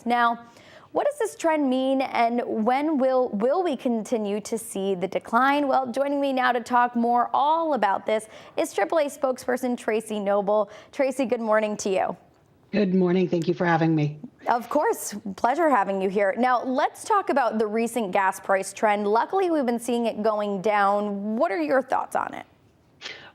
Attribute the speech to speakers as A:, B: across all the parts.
A: Now, what does this trend mean, and when will we continue to see the decline? Well, joining me now to talk more all about this is AAA spokesperson Tracy Noble. Tracy, good morning to you.
B: Good morning. Thank you for having me.
A: Of course. Pleasure having you here. Now, let's talk about the recent gas price trend. Luckily, we've been seeing it going down. What are your thoughts on it?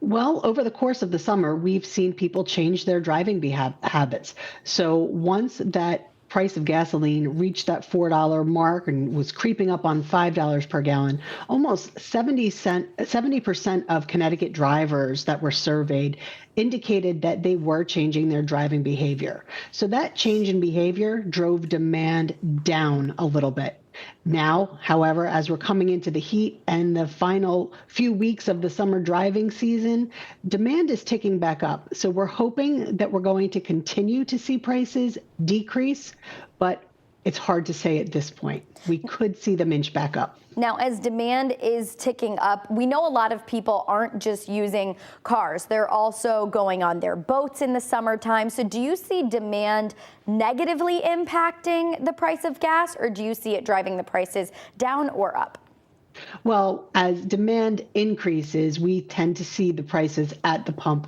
B: Well, over the course of the summer, we've seen people change their driving habits. So once that price of gasoline reached that $4 mark and was creeping up on $5 per gallon, almost 70% of Connecticut drivers that were surveyed indicated that they were changing their driving behavior. So that change in behavior drove demand down a little bit. Now, however, as we're coming into the heat and the final few weeks of the summer driving season, demand is ticking back up. So we're hoping that we're going to continue to see prices decrease, but it's hard to say at this point. We could see them inch back up.
A: Now, as demand is ticking up, we know a lot of people aren't just using cars. They're also going on their boats in the summertime. So do you see demand negatively impacting the price of gas, or do you see it driving the prices down or up?
B: Well, as demand increases, we tend to see the prices at the pump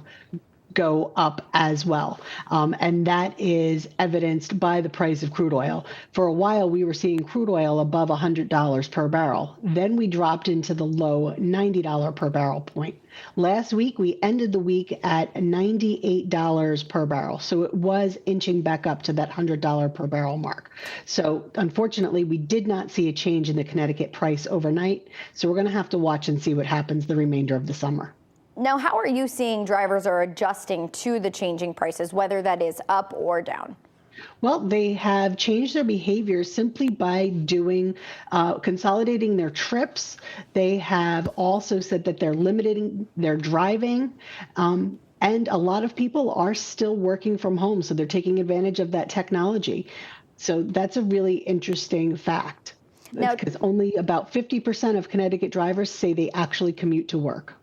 B: go up as well. And that is evidenced by the price of crude oil. For a while, we were seeing crude oil above $100 per barrel. Then we dropped into the low $90 per barrel point. Last week, we ended the week at $98 per barrel. So it was inching back up to that $100 per barrel mark. So unfortunately, we did not see a change in the Connecticut price overnight. So we're going to have to watch and see what happens the remainder of the summer.
A: Now, how are you seeing drivers are adjusting to the changing prices, whether that is up or down?
B: Well, they have changed their behavior simply by consolidating their trips. They have also said that they're limiting their driving. And a lot of people are still working from home, so they're taking advantage of that technology. So that's a really interesting fact, because only about 50% of Connecticut drivers say they actually commute to work.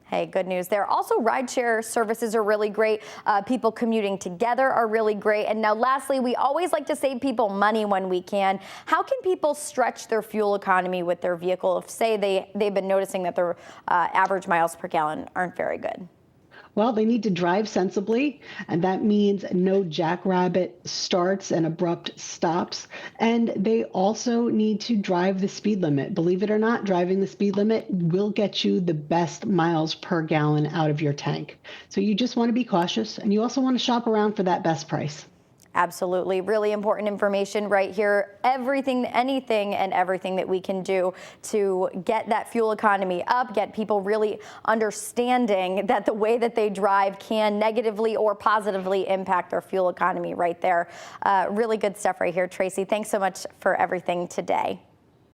A: Hey, good news there. Also, rideshare services are really great. People commuting together are really great. And now, lastly, we always like to save people money when we can. How can people stretch their fuel economy with their vehicle if, say, they've been noticing that their average miles per gallon aren't very good?
B: Well, they need to drive sensibly, and that means no jackrabbit starts and abrupt stops. And they also need to drive the speed limit. Believe it or not, driving the speed limit will get you the best miles per gallon out of your tank. So you just want to be cautious, and you also want to shop around for that best price.
A: Absolutely. Really important information right here. Anything and everything that we can do to get that fuel economy up, get people really understanding that the way that they drive can negatively or positively impact their fuel economy right there. Really good stuff right here, Tracy. Thanks so much for everything today.